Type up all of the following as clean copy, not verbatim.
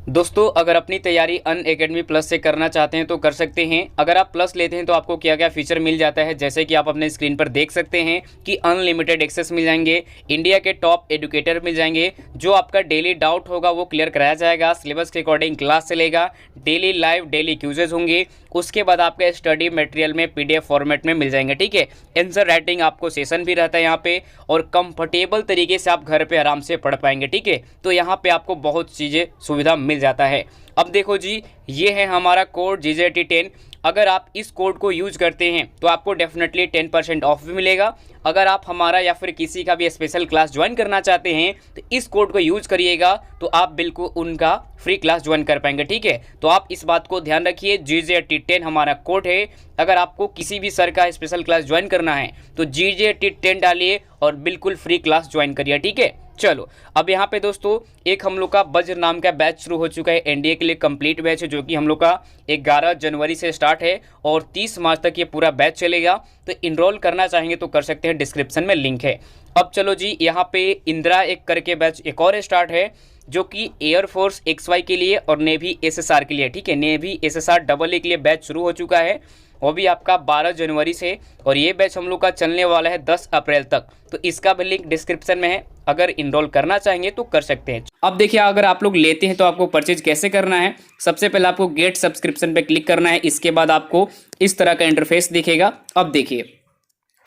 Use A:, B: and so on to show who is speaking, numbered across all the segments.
A: दोस्तों अगर अपनी तैयारी अन अकेडमी प्लस से करना चाहते हैं तो कर सकते हैं। अगर आप प्लस लेते हैं तो आपको क्या क्या फीचर मिल जाता है, जैसे कि आप अपने स्क्रीन पर देख सकते हैं कि अनलिमिटेड एक्सेस मिल जाएंगे, इंडिया के टॉप एजुकेटर मिल जाएंगे, जो आपका डेली डाउट होगा वो क्लियर कराया जाएगा, सिलेबस के अकॉर्डिंग क्लास चलेगा, डेली लाइव डेली क्यूजेज होंगे, उसके बाद आपका स्टडी मटेरियल में पीडीएफ फॉर्मेट में मिल जाएंगे। ठीक है, आंसर राइटिंग आपको सेशन भी रहता है यहाँ पे, और कंफर्टेबल तरीके से आप घर पे आराम से पढ़ पाएंगे। ठीक है, तो यहाँ पे आपको बहुत चीज़ें सुविधा मिल जाता है। अब देखो जी, ये है हमारा कोड GJT10। अगर आप इस कोड को यूज करते हैं तो आपको डेफिनेटली 10% ऑफ भी मिलेगा। अगर आप हमारा या फिर किसी का भी स्पेशल क्लास ज्वाइन करना चाहते हैं तो इस कोड को यूज करिएगा, तो आप बिल्कुल उनका फ्री क्लास ज्वाइन कर पाएंगे। ठीक है, तो आप इस बात को ध्यान रखिए, GJT10 हमारा कोड है। अगर आपको किसी भी सर का स्पेशल क्लास ज्वाइन करना है तो GJT10 डालिए और बिल्कुल फ्री क्लास ज्वाइन करिए। ठीक है, चलो अब यहाँ पे दोस्तों एक हम लोग का वज्र नाम का बैच शुरू हो चुका है, एनडीए के लिए कंप्लीट बैच है, जो कि हम लोग का 11 जनवरी से स्टार्ट है और 30 मार्च तक ये पूरा बैच चलेगा। तो इनरोल करना चाहेंगे तो कर सकते हैं, डिस्क्रिप्शन में लिंक है। अब चलो जी, यहाँ पे इंदिरा एक करके बैच एक और स्टार्ट है, जो कि एयरफोर्स XY के लिए और नेवी SSR के लिए। ठीक है, नेवी SSR AA के लिए बैच शुरू हो चुका है, वो भी आपका 12 जनवरी से, और ये बैच हम लोग का चलने वाला है 10 अप्रैल तक। तो इसका भी लिंक डिस्क्रिप्शन में है, अगर इनरोल करना चाहेंगे तो कर सकते हैं। अब देखिए, अगर आप लोग लेते हैं तो आपको परचेज कैसे करना है। सबसे पहले आपको गेट सब्सक्रिप्शन पे क्लिक करना है, इसके बाद आपको इस तरह का इंटरफेस दिखेगा। अब देखिए,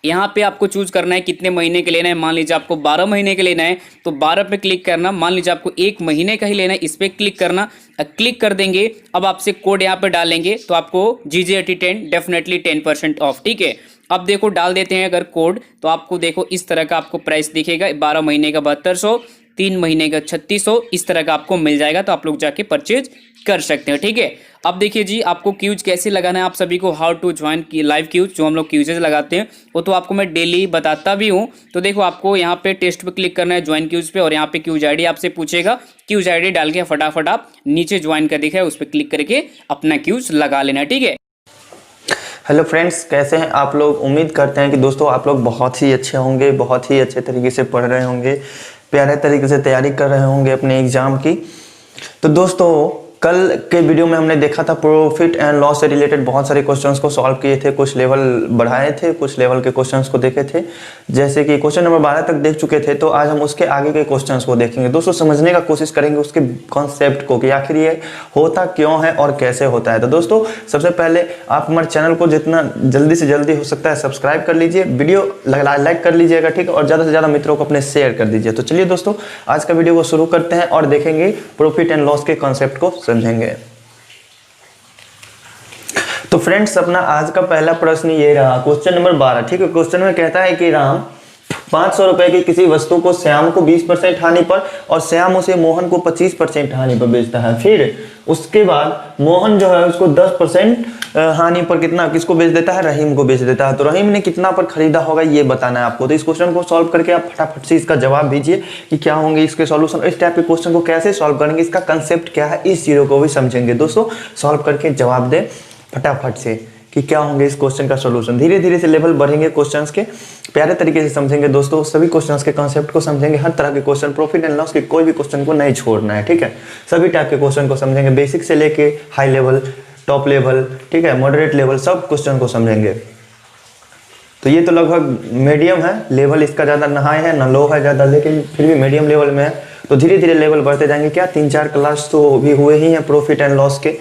A: यहाँ पे आपको चूज करना है कितने महीने के लेना है। मान लीजिए आपको 12 महीने के लेना है तो 12 पे क्लिक करना। मान लीजिए आपको 1 महीने का ही लेना है, इस पर क्लिक करना। क्लिक कर देंगे, अब आपसे कोड यहाँ पे डालेंगे तो आपको GJT10 डेफिनेटली 10% ऑफ। ठीक है, अब देखो डाल देते हैं अगर कोड, तो आपको देखो इस तरह का आपको प्राइस दिखेगा, 12 महीने का 7200, 3 महीने का 3600, इस तरह का आपको मिल जाएगा। तो आप लोग जाके परचेज कर सकते हैं। ठीक है, अब देखिए जी, आपको क्यूज कैसे लगाना है, आप सभी को हाउ टू ज्वाइन की लाइव क्यूज, जो हम लोग क्यूजेज लगाते हैं वो तो आपको मैं डेली बताता भी हूँ। तो देखो, आपको यहाँ पे टेस्ट पे क्लिक करना है, ज्वाइन क्यूज पे, और यहाँ पे क्यूज आईडी आपसे पूछेगा, क्यूज आईडी डाल के फटाफट आप नीचे ज्वाइन का दिखा है उस पर क्लिक करके अपना क्यूज लगा लेना। ठीक है,
B: हेलो फ्रेंड्स, कैसे हैं आप लोग। उम्मीद करते हैं कि दोस्तों आप लोग बहुत ही अच्छे होंगे, बहुत ही अच्छे तरीके से पढ़ रहे होंगे, प्यारे तरीके से तैयारी कर रहे होंगे अपने एग्ज़ाम की। तो दोस्तों, कल के वीडियो में हमने देखा था प्रॉफिट एंड लॉस से रिलेटेड बहुत सारे क्वेश्चंस को सॉल्व किए थे, कुछ लेवल बढ़ाए थे, कुछ लेवल के क्वेश्चंस को देखे थे, जैसे कि क्वेश्चन नंबर 12 तक देख चुके थे। तो आज हम उसके आगे के क्वेश्चंस को देखेंगे दोस्तों, समझने का कोशिश करेंगे उसके कॉन्सेप्ट को कि आखिर ये होता क्यों है और कैसे होता है। तो दोस्तों, सबसे पहले आप हमारे चैनल को जितना जल्दी से जल्दी हो सकता है सब्सक्राइब कर लीजिए, वीडियो लाइक कर लीजिएगा, ठीक है, और ज़्यादा से ज़्यादा मित्रों को अपने शेयर कर दीजिए। तो चलिए दोस्तों, आज का वीडियो को शुरू करते हैं और देखेंगे प्रॉफिट एंड लॉस के कॉन्सेप्ट को समझेंगे। तो फ्रेंड्स, अपना आज का पहला प्रश्न ये रहा, क्वेश्चन नंबर 12। ठीक है, क्वेश्चन में कहता है कि राम 500 रुपए की किसी वस्तु को श्याम को 20% हानि पर और श्याम उसे मोहन को 25% हानि पर बेचता है। फिर उसके बाद मोहन जो है उसको 10% हानि पर किसको बेच देता है, रहीम को बेच देता है। तो रहीम ने कितना पर खरीदा होगा ये बताना है आपको। तो इस क्वेश्चन को सॉल्व करके आप फटाफट से इसका जवाब दीजिए कि क्या होंगे इसके सॉल्यूशन। इस टाइप के क्वेश्चन को कैसे सॉल्व करेंगे, इसका कंसेप्ट क्या है, इस चीजों को भी समझेंगे दोस्तों। सॉल्व करके जवाब दे फटाफट से कि क्या होंगे इस क्वेश्चन का सॉल्यूशन। धीरे धीरे से लेवल बढ़ेंगे, क्वेश्चंस के प्यारे तरीके से समझेंगे दोस्तों, सभी क्वेश्चंस के कॉन्सेप्ट को समझेंगे, हर तरह के क्वेश्चन, प्रॉफिट एंड लॉस के कोई भी क्वेश्चन को नहीं छोड़ना है। ठीक है, सभी टाइप के क्वेश्चन को समझेंगे, बेसिक से लेके हाई लेवल, टॉप लेवल, ठीक है, मॉडरेट लेवल, सब क्वेश्चन को समझेंगे। तो ये तो लगभग मीडियम है लेवल, इसका ज़्यादा ना हाई है ना लो है ज़्यादा, लेकिन फिर भी मीडियम लेवल में है। तो धीरे धीरे लेवल बढ़ते जाएंगे। क्या 3-4 क्लास तो भी हुए ही हैं प्रॉफिट एंड लॉस के,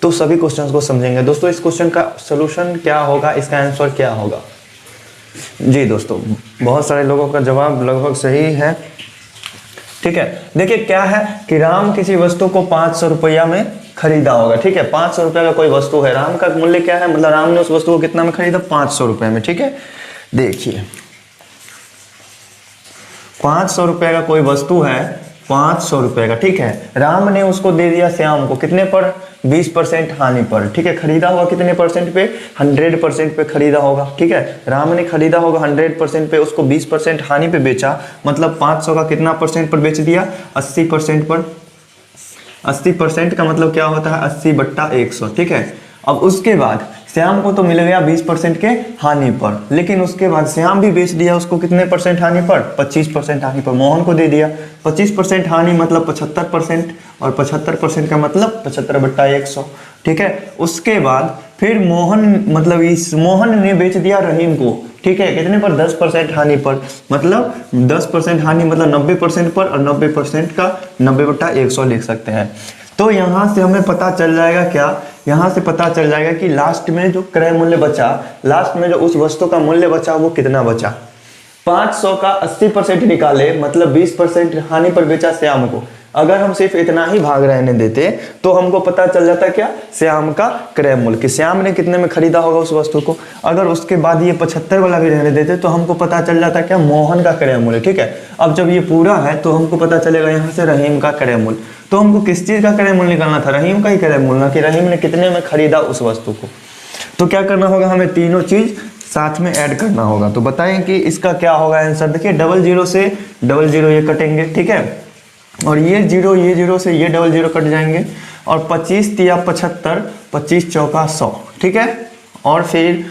B: तो सभी क्वेश्चंस को समझेंगे दोस्तों। इस क्वेश्चन का सॉल्यूशन क्या होगा, इसका आंसर क्या होगा। जी दोस्तों, बहुत सारे लोगों का जवाब लगभग सही है। ठीक है, देखिए क्या है कि राम किसी वस्तु को 500 रुपया में खरीदा होगा। ठीक है, 500 रुपया का कोई वस्तु है, राम का मूल्य क्या है, मतलब राम ने उस वस्तु को कितना में खरीदा, 500 रुपये में। ठीक है, देखिए 500 रुपये का कोई वस्तु है, 500 रुपये का। ठीक है, राम ने उसको दे दिया श्याम को कितने पर, 20% हानि पर। ठीक है, खरीदा होगा कितने परसेंट पे, 100% पे खरीदा होगा। ठीक है, राम ने खरीदा होगा 100% पे, उसको 20% हानि पे बेचा, मतलब 500 का कितना परसेंट पर बेच दिया, 80% पर। 80% का मतलब क्या होता है, 80/100। ठीक है, अब उसके बाद श्याम को तो मिल गया 20% के हानि पर, लेकिन उसके बाद श्याम भी बेच दिया उसको कितने परसेंट हानि पर, 25% हानि पर। मोहन को दे दिया 25% हानि मतलब 75%, और 75% का मतलब 75/100, ठीक है। उसके बाद फिर मोहन मतलब इस मोहन ने बेच दिया रहीम को, ठीक है, कितने पर, 10% हानि पर, मतलब 10% हानि मतलब 90% पर, और 90% का 90/100 लिख सकते हैं। तो यहाँ से हमें पता चल जाएगा क्या, यहाँ से पता चल जाएगा कि लास्ट में जो क्रय मूल्य बचा, लास्ट में जो उस वस्तु का मूल्य बचा वो कितना बचा। 500 का 80% निकाले मतलब 20% हानि पर बेचा श्याम को। अगर हम सिर्फ इतना ही भाग रहने देते तो हमको पता चल जाता क्या, श्याम का क्रय मूल्य, कि श्याम ने कितने में खरीदा होगा उस वस्तु को। अगर उसके बाद ये 75 वाला भी रहने देते तो हमको पता चल जाता क्या, मोहन का क्रय मूल्य, ठीक है। अब जब ये पूरा है तो हमको पता चलेगा यहाँ से रहीम का क्रय मूल्य। तो हमको किस चीज का क्रय मूल्य निकालना था, रहीम का ही क्रय मूल्य, ना कि रहीम ने कितने में खरीदा उस वस्तु को। तो क्या करना होगा, हमें तीनों चीज साथ में ऐड करना होगा। तो बताएं कि इसका क्या होगा आंसर। देखिए 00 से 00 ये कटेंगे, ठीक है, और ये 0 से ये 00 कट जाएंगे, और 25 तिया 75, 25 चौका 100, ठीक है, और फिर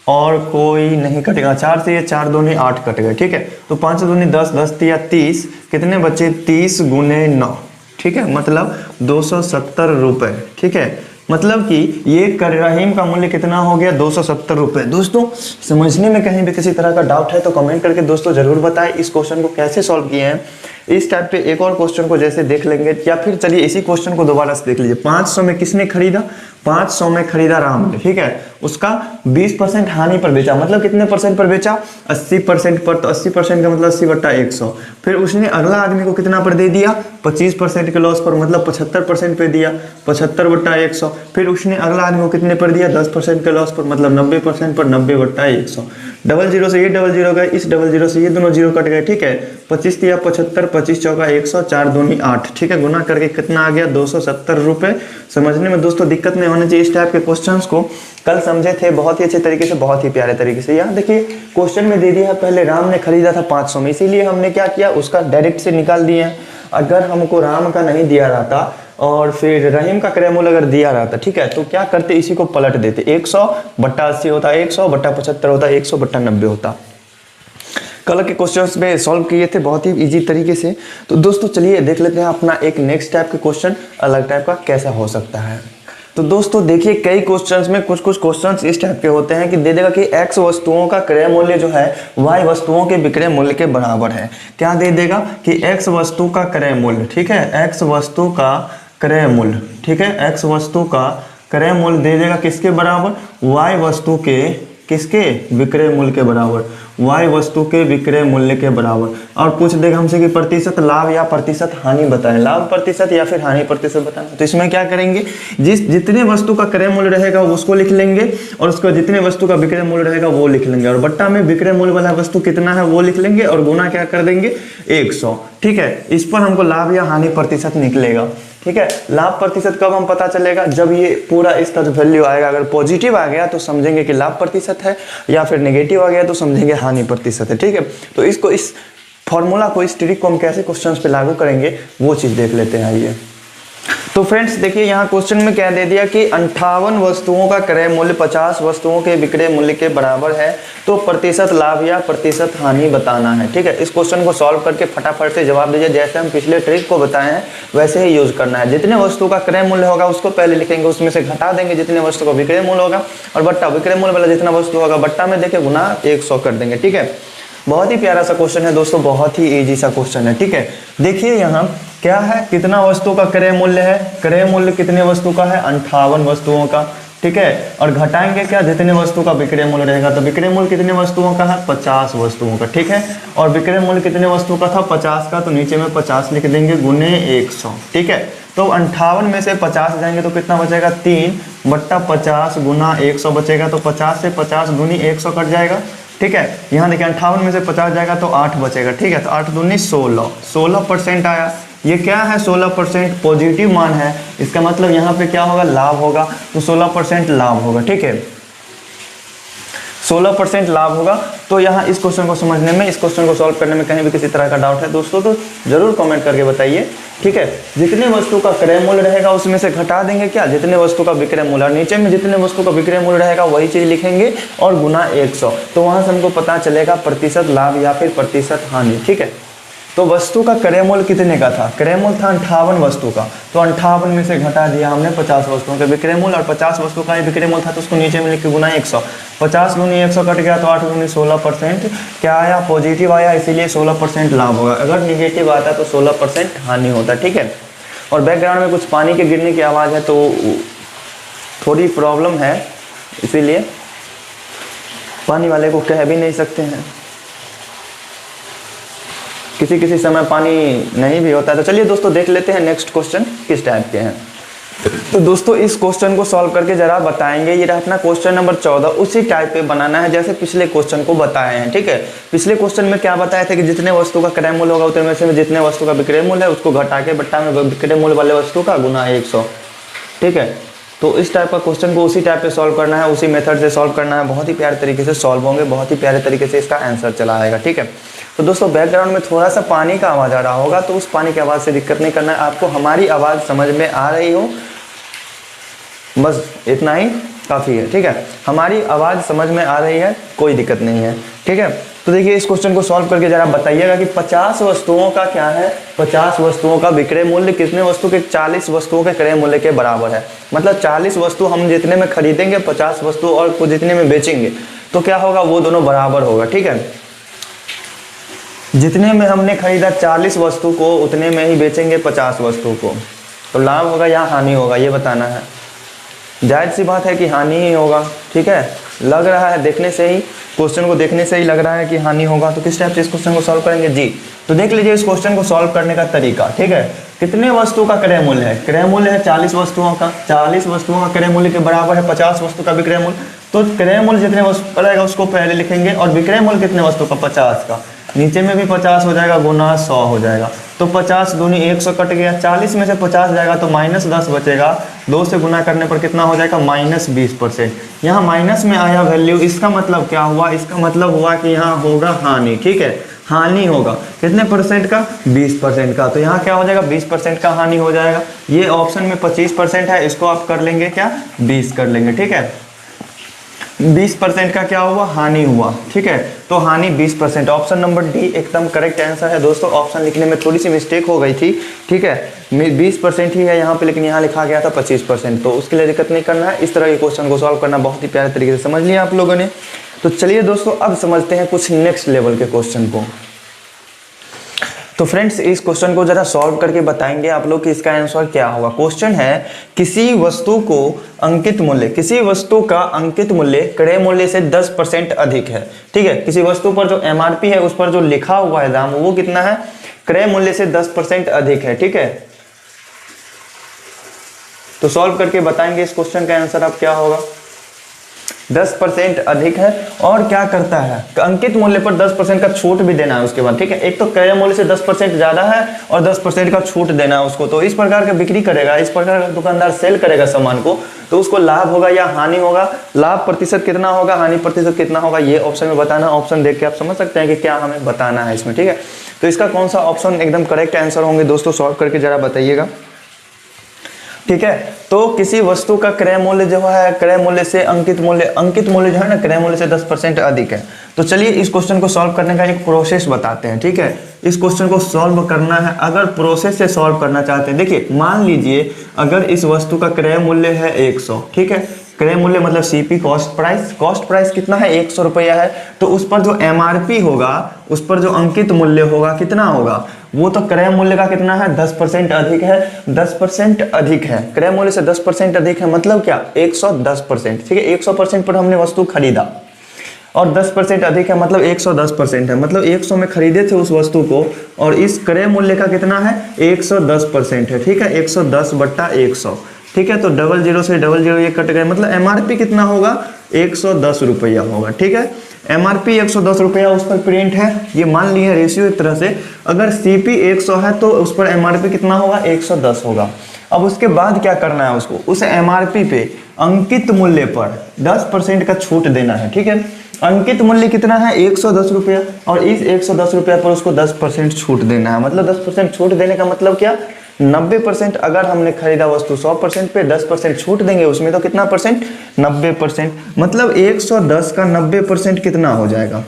B: और कोई नहीं कटेगा। 4 से ये 4 दूनी 8 कट गए, ठीक है। तो 5 दूनी 10, 10 तिया 30, कितने बचे, 30 गुने 9, ठीक है, मतलब 270 रुपए, ठीक है। मतलब कि ये रहीम का मूल्य कितना हो गया, 270 रुपए। दोस्तों समझने में कहीं भी किसी तरह का डाउट है तो कमेंट करके दोस्तों जरूर बताएं इस क्वेश्चन को कैसे सॉल्व किए हैं। इस टाइप पे एक और क्वेश्चन को जैसे देख लेंगे, या फिर चलिए इसी क्वेश्चन को दोबारा से देख लीजिए। 500 में किसने खरीदा, 500 में खरीदा राम ने, ठीक है, उसका 20% हानि पर बेचा, मतलब कितने परसेंट पर बेचा, 80% पर। तो 80% का मतलब 80/100। फिर उसने अगला आदमी को कितना पर दे दिया, 25% के लॉस पर, मतलब 75% पे दिया, 75/100। फिर उसने अगला आदमी को कितने पर दिया, 10% के लॉस पर, मतलब 90% पर, 90/100। 00 से ये 00 गए, इस 00 से ये दोनों 0 कट गए, ठीक है। 25 तिया 75, 25 चौका 100, 4 दूनी 8, ठीक है, गुना करके कितना आ गया, 270 रुपए। समझने में दोस्तों दिक्कत नहीं होनी चाहिए। इस टाइप के क्वेश्चंस को कल समझे थे बहुत ही अच्छे तरीके से, बहुत ही प्यारे तरीके से। यहाँ देखिए क्वेश्चन में दे दिया है, पहले राम ने खरीदा था 500 में, इसीलिए हमने क्या किया, उसका डायरेक्ट से निकाल दिए हैं। अगर हमको राम का नहीं दिया रहता और फिर रहीम का क्रय मूल्य अगर दिया रहता, ठीक है, तो क्या करते, इसी को पलट देते, 100/80 होता, 100/75 होता, 100/90 होता। कल के क्वेश्चंस में सॉल्व किए थे बहुत ही इजी तरीके से। तो दोस्तों चलिए देख लेते हैं अपना एक नेक्स्ट टाइप के क्वेश्चन, अलग टाइप का कैसा हो सकता है। तो दोस्तों देखिए कई क्वेश्चंस में कुछ क्वेश्चंस इस टाइप के होते हैं कि दे देगा कि x वस्तुओं का क्रय मूल्य जो है y वस्तुओं के विक्रय मूल्य के बराबर है। क्या दे देगा कि x वस्तु का क्रय मूल्य, ठीक है, x वस्तु का क्रय मूल्य, ठीक है, x वस्तु का क्रय मूल्य दे देगा किसके बराबर, y वस्तु के किसके विक्रय मूल्य के बराबर, y वस्तु के विक्रय मूल्य के बराबर। और पूछ देगा हमसे कि प्रतिशत लाभ या प्रतिशत हानि बताएं, लाभ प्रतिशत या फिर हानि प्रतिशत बताएं। तो इसमें क्या करेंगे, जितने वस्तु का क्रय मूल्य रहेगा उसको लिख लेंगे, और उसका जितने वस्तु का विक्रय मूल्य रहेगा वो लिख लेंगे, और बट्टा में विक्रय मूल्य वाला वस्तु कितना है वो लिख लेंगे, और गुना क्या कर देंगे, 100, ठीक है। इस पर हमको लाभ या हानि प्रतिशत निकलेगा, ठीक है। लाभ प्रतिशत कब हम पता चलेगा, जब ये पूरा इसका जो वैल्यू आएगा, अगर पॉजिटिव आ गया तो समझेंगे कि लाभ प्रतिशत है, या फिर नेगेटिव आ गया तो समझेंगे हानि प्रतिशत है, ठीक है। तो इसको, इस फॉर्मूला को, इस ट्रिक को हम कैसे क्वेश्चंस पे लागू करेंगे वो चीज देख लेते हैं। आइए तो फ्रेंड्स देखिए यहाँ क्वेश्चन में क्या दे दिया कि 58 वस्तुओं का क्रय मूल्य 50 वस्तुओं के विक्रय मूल्य के बराबर है, तो प्रतिशत लाभ या प्रतिशत हानि बताना है, ठीक है। इस क्वेश्चन को सॉल्व करके फटाफट से जवाब दीजिए, जैसे हम पिछले ट्रिक को बताए हैं वैसे ही यूज करना है। जितने वस्तु का क्रय मूल्य होगा उसको पहले लिखेंगे, उसमें से घटा देंगे जितने वस्तु का विक्रय मूल्य होगा, और बट्टा विक्रय मूल्य वाला जितना वस्तु होगा बट्टा में देके गुना 100 कर देंगे, ठीक है। बहुत ही प्यारा सा क्वेश्चन है दोस्तों, बहुत ही इजी सा क्वेश्चन है, ठीक है। देखिए यहाँ क्या है, कितना वस्तु का क्रय मूल्य है, क्रय मूल्य कितने वस्तु का है, 58 वस्तुओं का, ठीक है। और घटाएंगे क्या, जितने वस्तु का विक्रय मूल्य रहेगा, तो विक्रय मूल्य कितने वस्तुओं का है, 50 वस्तुओं का, ठीक है। और विक्रय मूल्य कितने वस्तु का था, 50 का, तो नीचे में 50 लिख देंगे गुने 100, ठीक है। तो 58 में से 50 जाएंगे तो कितना बचेगा, 3/50 गुना 100 बचेगा, तो 50 से 50 दूनी 100 कट जाएगा, ठीक है। यहाँ देखिए 58 में से 50 जाएगा तो 8 बचेगा, ठीक है। तो 8 दूनी 16, 16% आया। ये क्या है, 16% पॉजिटिव मान है, इसका मतलब यहाँ पे क्या होगा, लाभ होगा, तो 16% लाभ होगा, ठीक है। 16% लाभ होगा। तो यहाँ इस क्वेश्चन को समझने में, इस क्वेश्चन को सॉल्व करने में कहीं भी किसी तरह का डाउट है दोस्तों तो जरूर कमेंट करके बताइए, ठीक है। जितने वस्तु का क्रय मूल्य रहेगा उसमें से घटा देंगे क्या, जितने वस्तु का विक्रय मूल्य, और नीचे में जितने वस्तु का विक्रय मूल्य रहेगा वही चीज लिखेंगे और गुना 100। तो वहां से हमको पता चलेगा प्रतिशत लाभ या फिर प्रतिशत हानि, ठीक है। तो वस्तु का क्रय मूल्य कितने का था, क्रय मूल्य था 58 वस्तु का, तो 58 में से घटा दिया हमने 50 वस्तुओं के विक्रय मूल्य, और 50 वस्तु का विक्रय मूल्य था तो उसको नीचे में लिख के गुना 100। 50 गुनी 100 कट गया तो 8 गुनी 16%, क्या आया, पॉजिटिव आया, इसीलिए 16% लाभ होगा। अगर निगेटिव आता तो 16% हानि होता, ठीक है। और बैकग्राउंड में कुछ पानी के गिरने की आवाज़ है तो थोड़ी प्रॉब्लम है, इसीलिए पानी वाले को कह भी नहीं सकते हैं, किसी किसी समय पानी नहीं भी होता है। तो चलिए दोस्तों देख लेते हैं नेक्स्ट क्वेश्चन किस टाइप के हैं। तो दोस्तों इस क्वेश्चन को सॉल्व करके जरा बताएंगे, ये रहा अपना क्वेश्चन नंबर 14, उसी टाइप पे बनाना है जैसे पिछले क्वेश्चन को बताए हैं, ठीक है। पिछले क्वेश्चन में क्या बताया था कि जितने वस्तु का क्रय मूल्य होगा उतने में से जितने वस्तु का विक्रय मूल्य है उसको घटा के बट्टा में विक्रय मूल्य वाले वस्तु का गुना 100, ठीक है। तो इस टाइप का क्वेश्चन को उसी टाइप पे सॉल्व करना है, उसी मेथड से सॉल्व करना है, बहुत ही प्यारे तरीके से सॉल्व होंगे, बहुत ही प्यारे तरीके से इसका आंसर चला आएगा, ठीक है। तो दोस्तों बैकग्राउंड में थोड़ा सा पानी का आवाज़ आ रहा होगा तो उस पानी की आवाज़ से दिक्कत नहीं करना है, आपको हमारी आवाज़ समझ में आ रही हो बस इतना ही काफ़ी है, ठीक है। हमारी आवाज़ समझ में आ रही है, कोई दिक्कत नहीं है, ठीक है। तो देखिए इस क्वेश्चन को सॉल्व करके जरा बताइएगा कि 50 वस्तुओं का क्या है, 50 वस्तुओं का विक्रय मूल्य कितने वस्तु के 40 वस्तुओं के क्रय मूल्य के बराबर है। मतलब 40 वस्तु हम जितने में खरीदेंगे 50 वस्तु और को जितने में बेचेंगे तो क्या होगा, वो दोनों बराबर होगा, ठीक है। जितने में हमने खरीदा 40 वस्तु को उतने में ही बेचेंगे 50 वस्तु को, तो लाभ होगा या हानि होगा ये बताना है। जायज़ सी बात है कि हानि ही होगा, ठीक है। लग रहा है देखने से ही, क्वेश्चन को देखने से ही लग रहा है कि हानि होगा। तो किस टाइप से इस क्वेश्चन को सॉल्व करेंगे जी, तो देख लीजिए इस क्वेश्चन को सॉल्व करने का तरीका, ठीक है। कितने वस्तु का क्रय मूल्य है, क्रय मूल्य है 40 वस्तुओं का, 40 वस्तुओं का क्रय मूल्य के बराबर है 50 वस्तु का विक्रय मूल्य। तो क्रय मूल्य जितने वस्तु पड़ेगा उसको पहले लिखेंगे और विक्रय मूल्य कितने वस्तु का 50 का, नीचे में भी 50 हो जाएगा, गुना 100 हो जाएगा। तो 50 दूनी 100 कट गया, 40 में से 50 जाएगा तो -10 बचेगा, 2 से गुना करने पर कितना हो जाएगा, -20%। यहाँ माइनस में आया वैल्यू, इसका मतलब क्या हुआ, इसका मतलब हुआ कि यहाँ होगा हानि, ठीक है। हानि होगा कितने परसेंट का, 20% का। तो यहाँ क्या हो जाएगा, 20% का हानि हो जाएगा। ये ऑप्शन में 25% है, इसको आप कर लेंगे क्या, 20 कर लेंगे, ठीक है। 20% का क्या हुआ, हानि हुआ, ठीक है। तो हानि 20%, ऑप्शन नंबर डी एकदम करेक्ट आंसर है दोस्तों। ऑप्शन लिखने में थोड़ी सी मिस्टेक हो गई थी, ठीक है। 20% ही है यहाँ पे, लेकिन यहाँ लिखा गया था 25%, तो उसके लिए दिक्कत नहीं करना है। इस तरह के क्वेश्चन को सॉल्व करना बहुत ही प्यारे तरीके से समझ लिया आप लोगों ने। तो चलिए दोस्तों अब समझते हैं कुछ नेक्स्ट लेवल के क्वेश्चन को। तो फ्रेंड्स इस क्वेश्चन को जरा सॉल्व करके बताएंगे आप लोग कि इसका आंसर क्या होगा। क्वेश्चन है किसी वस्तु को अंकित मूल्य, किसी वस्तु का अंकित मूल्य क्रय मूल्य से 10% अधिक है, ठीक है। किसी वस्तु पर जो MRP है उस पर जो लिखा हुआ है दाम वो कितना है, क्रय मूल्य से 10% अधिक है, ठीक है। तो सॉल्व करके बताएंगे इस क्वेश्चन का आंसर अब क्या होगा। 10% अधिक है और क्या करता है, अंकित मूल्य पर 10% का छूट भी देना है उसके बाद, ठीक है। एक तो क्रय मूल्य से 10% ज्यादा है और 10% का छूट देना है उसको, तो इस प्रकार का बिक्री करेगा, इस प्रकार का दुकानदार सेल करेगा सामान को, तो उसको लाभ होगा या हानि होगा, लाभ प्रतिशत कितना होगा, हानि प्रतिशत कितना होगा, ये ऑप्शन में बताना। ऑप्शन देख के आप समझ सकते हैं कि क्या हमें बताना है इसमें, ठीक है। तो इसका कौन सा ऑप्शन एकदम करेक्ट आंसर होंगे दोस्तों, सॉल्व करके जरा बताइएगा, ठीक है। तो किसी वस्तु का क्रय मूल्य जो है क्रय मूल्य से अंकित मूल्य जो है ना क्रय मूल्य से 10% अधिक है। तो चलिए इस क्वेश्चन को सॉल्व करने का एक प्रोसेस बताते हैं, ठीक है। इस क्वेश्चन को सॉल्व करना है, अगर प्रोसेस से सॉल्व करना चाहते हैं, देखिए मान लीजिए अगर इस वस्तु का क्रय मूल्य है 100, ठीक है। क्रय मूल्य मतलब CP कॉस्ट प्राइस कितना है, 100 रुपया है। तो उस पर जो MRP होगा, उस पर जो अंकित मूल्य होगा कितना होगा, वो तो क्रय मूल्य का कितना है, 10% अधिक है, 10% अधिक है, क्रय मूल्य से 10% अधिक है, मतलब क्या 110%, ठीक है। 100% पर हमने वस्तु खरीदा और 10% अधिक है मतलब 110% है, मतलब 100 में खरीदे थे उस वस्तु को और इस क्रय मूल्य का कितना है, 110% है, ठीक है। 110/100, ठीक है। तो 00 से 00 ये कट गए, मतलब MRP कितना होगा, 110 रुपया होगा, ठीक है। MRP 110 रुपया उस पर प्रिंट है, ये मान लिए रेशियो एक तरह से। अगर CP 100 है तो उस पर MRP कितना होगा, 110 होगा। अब उसके बाद क्या करना है, उसको उस एमआरपी पे अंकित मूल्य पर 10% का छूट देना है। ठीक है, अंकित मूल्य कितना है 110 रुपया, और इस 110 रुपया पर उसको 10% छूट देना है। मतलब 10% छूट देने का मतलब क्या, 90%। अगर हमने खरीदा वस्तु 100% पे 10% छूट देंगे उसमें, तो कितना परसेंट, 90%। मतलब 110 का 90% कितना हो जाएगा,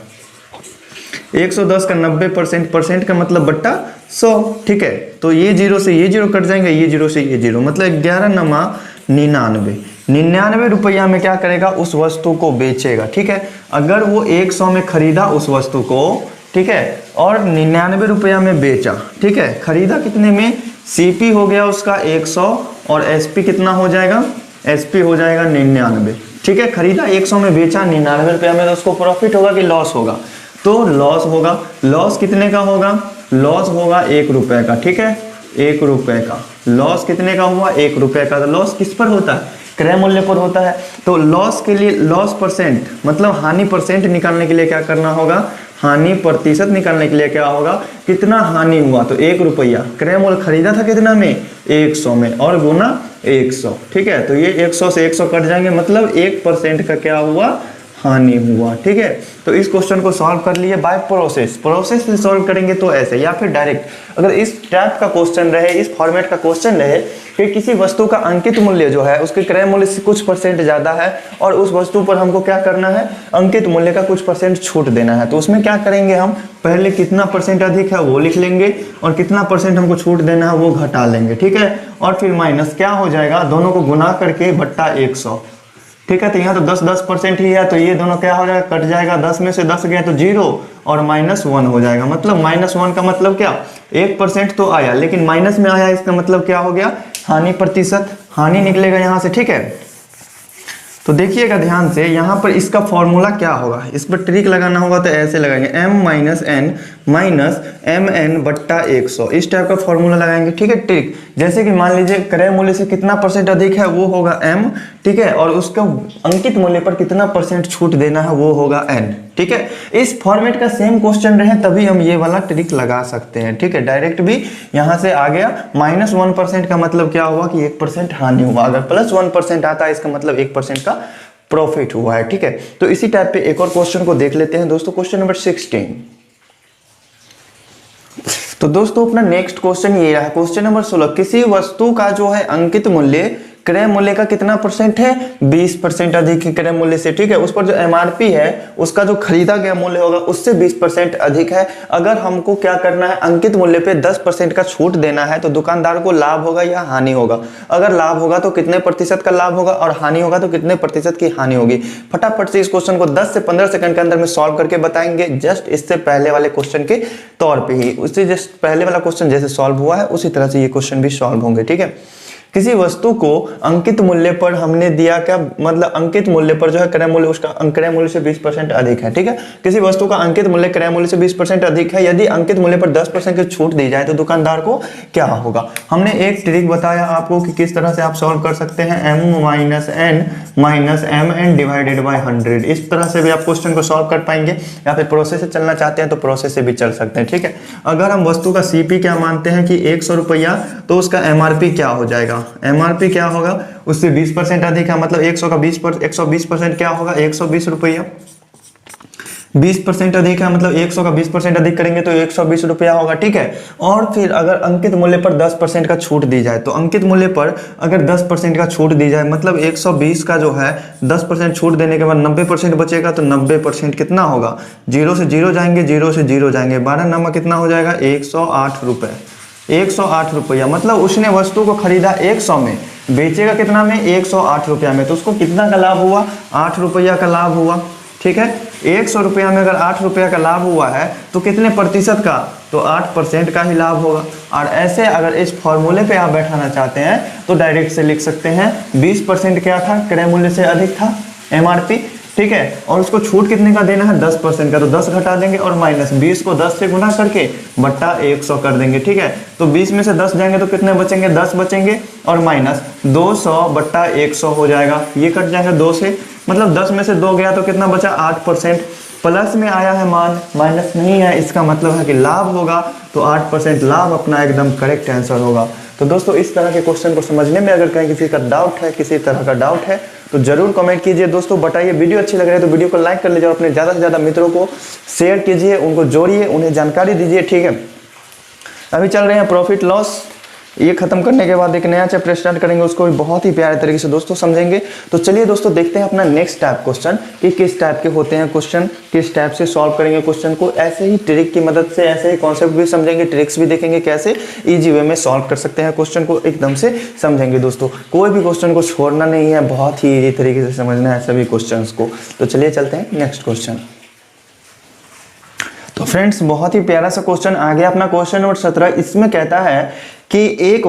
B: 110 का 90% परसेंट का मतलब बट्टा 100। ठीक है, तो ये जीरो से ये जीरो कट जाएंगे, ये जीरो से ये जीरो, मतलब 11 नमा 99 रुपया में क्या करेगा, उस वस्तु को बेचेगा। ठीक है, अगर वो 100 में खरीदा उस वस्तु को, ठीक है, और 99 रुपया में बेचा। ठीक है, खरीदा कितने में, सीपी हो गया उसका 100 और एसपी कितना हो जाएगा, एसपी हो जाएगा 99। ठीक है, खरीदा 100 में, बेचा 99 रुपया में, तो उसको प्रॉफिट होगा कि लॉस होगा, तो लॉस होगा। लॉस कितने का होगा, लॉस होगा 1 रुपए का। ठीक है, 1 रुपए का लॉस कितने का हुआ, 1 रुपए का। तो लॉस किस पर होता है, क्रय मूल्य पर होता है। तो लॉस के लिए, लॉस परसेंट मतलब हानि परसेंट निकालने के लिए क्या करना होगा, हानि प्रतिशत निकालने के लिए क्या होगा, कितना हानि हुआ, तो 1 रुपया। क्रय मूल्य खरीदा था कितना में, 100 में, और गुना 100। ठीक है, तो ये 100 से 100 कट जाएंगे, मतलब 1% का क्या हुआ, हानि हुआ। ठीक है, तो इस क्वेश्चन को सॉल्व कर लिए बाय प्रोसेस। प्रोसेस से सॉल्व करेंगे तो ऐसे, या फिर डायरेक्ट। अगर इस टाइप का क्वेश्चन रहे, इस फॉर्मेट का क्वेश्चन रहे कि किसी वस्तु का अंकित मूल्य जो है उसके क्रय मूल्य से कुछ परसेंट ज्यादा है, और उस वस्तु पर हमको क्या करना है, अंकित मूल्य का कुछ परसेंट छूट देना है, तो उसमें क्या करेंगे हम, पहले कितना परसेंट अधिक है वो लिख लेंगे, और कितना परसेंट हमको छूट देना है वो घटा लेंगे। ठीक है, और फिर माइनस क्या हो जाएगा, दोनों को गुना करके बट्टा 100। ठीक है, तो यहाँ तो 10% ही है, तो ये दोनों क्या हो जाएगा, कट जाएगा, 10 में से 10 गया तो 0 और -1 हो जाएगा। मतलब -1 का मतलब क्या, 1% तो आया, लेकिन माइनस में आया, इसका मतलब क्या हो गया, हानि प्रतिशत, हानि निकलेगा यहाँ से। ठीक है, तो देखिएगा ध्यान से, यहाँ पर इसका फॉर्मूला क्या होगा, इस पर ट्रिक लगाना होगा, तो ऐसे लगाएंगे m - n - mn बट्टा 100, इस टाइप का फॉर्मूला लगाएंगे। ठीक है, ट्रिक जैसे कि मान लीजिए क्रय मूल्य से कितना परसेंट अधिक है वो होगा m, ठीक है, और उसका अंकित मूल्य पर कितना परसेंट छूट देना है वो होगा n। ठीक है, इस फॉर्मेट का सेम क्वेश्चन रहे तभी हम ये वाला ट्रिक लगा सकते हैं। ठीक है, डायरेक्ट भी यहाँ से आ गया, -1% का मतलब क्या हुआ कि 1% हानि हुआ, अगर +1% आता है इसका मतलब 1% का प्रॉफिट हुआ है। ठीक है, तो इसी टाइप पे एक और क्वेश्चन को देख लेते हैं दोस्तों, क्वेश्चन नंबर 16। तो दोस्तों अपना नेक्स्ट क्वेश्चन ये रहा, क्वेश्चन नंबर 16। किसी वस्तु का जो है अंकित मूल्य क्रय मूल्य का कितना परसेंट है, 20% अधिक है क्रय मूल्य से। ठीक है, उस पर जो एमआरपी है उसका जो खरीदा गया मूल्य होगा उससे 20% अधिक है। अगर हमको क्या करना है, अंकित मूल्य पे 10% का छूट देना है, तो दुकानदार को लाभ होगा या हानि होगा। अगर लाभ होगा तो कितने प्रतिशत का लाभ होगा, और हानि होगा तो कितने प्रतिशत की हानि होगी। फटाफट से इस क्वेश्चन को 10 से 15 सेकंड के अंदर में सॉल्व करके बताएंगे, जस्ट इससे पहले वाले क्वेश्चन के तौर पर ही। उससे जस्ट पहले वाला क्वेश्चन जैसे सॉल्व हुआ है उसी तरह से ये क्वेश्चन भी सॉल्व होंगे। ठीक है, किसी वस्तु को अंकित मूल्य पर हमने दिया क्या, मतलब अंकित मूल्य पर जो है क्रय मूल्य उसका क्रय मूल्य से 20% अधिक है। ठीक है, किसी वस्तु का अंकित मूल्य क्रय मूल्य से 20% अधिक है, यदि अंकित मूल्य पर 10% की छूट दी जाए तो दुकानदार को क्या होगा। हमने एक ट्रिक बताया आपको कि किस तरह से आप सॉल्व कर सकते हैं, m - n - mn divided by 100। इस तरह से भी आप क्वेश्चन को सॉल्व कर पाएंगे, या फिर प्रोसेस से चलना चाहते हैं तो प्रोसेस से भी चल सकते हैं। ठीक है, अगर हम वस्तु का सीपी क्या मानते हैं कि 100 रुपया, तो उसका एमआरपी क्या हो जाएगा, एमआरपी क्या होगा, उससे 20% अधिक है, मतलब 100 का 120% क्या होगा, 120 रुपया। 20% अधिक है, मतलब 100 का 20% अधिक करेंगे तो 120 रुपया होगा। ठीक है, और फिर अगर अंकित मूल्य पर 10% का छूट दी जाए, तो अंकित मूल्य पर अगर 10% का छूट दी जाए, मतलब 120 का जो है 10% छूट देने के बाद 90% बचेगा, तो 90% कितना होगा, 0 से 0 जाएंगे, 0 से 0 जाएंगे, 12 नंबर कितना हो जाएगा, 108 रुपये। 108 रुपया, मतलब उसने वस्तु को खरीदा 100 में, बेचेगा कितना में, 108 रुपया में, तो उसको कितना का लाभ हुआ, 8 रुपया का लाभ हुआ। ठीक है, 100 रुपया में अगर 8 रुपया का लाभ हुआ है तो कितने प्रतिशत का, तो 8% का ही लाभ होगा। और ऐसे अगर इस फॉर्मूले पे आप बैठाना चाहते हैं तो डायरेक्ट से लिख सकते हैं, 20% क्या था, क्रय मूल्य से अधिक था एमआरपी। ठीक है, और उसको छूट कितने का देना है, 10% का, तो 10 घटा देंगे, और माइनस 20 को 10 से गुना करके बट्टा 100 कर देंगे। ठीक है, तो 20 में से 10 जाएंगे तो कितने बचेंगे, 10 बचेंगे, और माइनस 200 बट्टा 100 हो जाएगा, ये कट जाएगा 2 से, मतलब 10 में से 2 गया तो कितना बचा, 8%। प्लस में आया है मान, माइनस नहीं है, इसका मतलब है कि लाभ होगा, तो 8% लाभ अपना एकदम करेक्ट आंसर होगा। तो दोस्तों इस तरह के क्वेश्चन को समझने में अगर कहीं किसी का डाउट है, किसी तरह का डाउट है तो जरूर कमेंट कीजिए दोस्तों, बताइए। वीडियो अच्छी लग रही है तो वीडियो को लाइक कर लीजिए और अपने ज़्यादा से ज़्यादा मित्रों को शेयर कीजिए, उनको जोड़िए, उन्हें जानकारी दीजिए, ठीक है। अभी चल रहे हैं प्रॉफिट लॉस, ये खत्म करने के बाद एक नया चैप्टर स्टार्ट करेंगे, उसको भी बहुत ही प्यारे तरीके से दोस्तों समझेंगे। तो चलिए दोस्तों देखते हैं अपना नेक्स्ट टाइप क्वेश्चन कि किस टाइप के होते हैं क्वेश्चन, किस टाइप से सॉल्व करेंगे क्वेश्चन को। ऐसे ही ट्रिक की मदद से, ऐसे ही कॉन्सेप्ट भी समझेंगे, ट्रिक्स भी देखेंगे, कैसे इजी वे में सॉल्व कर सकते हैं क्वेश्चन को, एकदम से समझेंगे दोस्तों। कोई भी क्वेश्चन को छोड़ना नहीं है, बहुत ही इजी तरीके से समझना है सभी क्वेश्चन को। तो चलिए चलते हैं नेक्स्ट क्वेश्चन। तो फ्रेंड्स बहुत ही प्यारा सा क्वेश्चन आ गया अपना क्वेश्चन नंबर 17। इसमें कहता है कि एक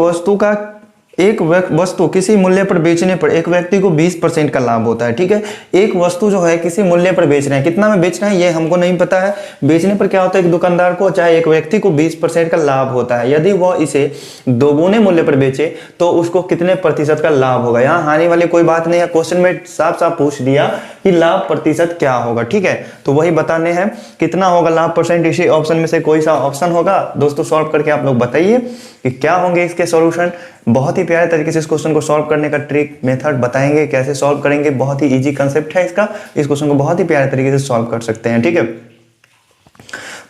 B: वस्तु किसी मूल्य पर बेचने पर एक व्यक्ति को 20% का लाभ होता है, ठीक है। एक वस्तु जो है किसी मूल्य पर बेच रहे हैं, कितना में बेच रहे हैं ये हमको नहीं पता है। बेचने पर क्या होता है, एक दुकानदार को चाहे एक व्यक्ति को 20% का लाभ होता है। यदि वह इसे दोगुने मूल्य पर बेचे तो उसको कितने प्रतिशत का लाभ होगा। यहाँ हानि वाली कोई बात नहीं है, क्वेश्चन में साफ साफ पूछ दिया कि लाभ प्रतिशत क्या होगा, ठीक है। तो वही बताने हैं कितना होगा लाभ परसेंट। इसी ऑप्शन में से कोई सा ऑप्शन होगा दोस्तों, सॉल्व करके आप लोग बताइए कि क्या होंगे इसके सॉल्यूशन। बहुत ही प्यारे तरीके से इस क्वेश्चन को सॉल्व करने का ट्रिक मेथड बताएंगे, कैसे सॉल्व करेंगे। बहुत ही इजी कांसेप्ट है इसका, इस क्वेश्चन को बहुत ही प्यारे तरीके से सॉल्व कर सकते हैं, ठीक है।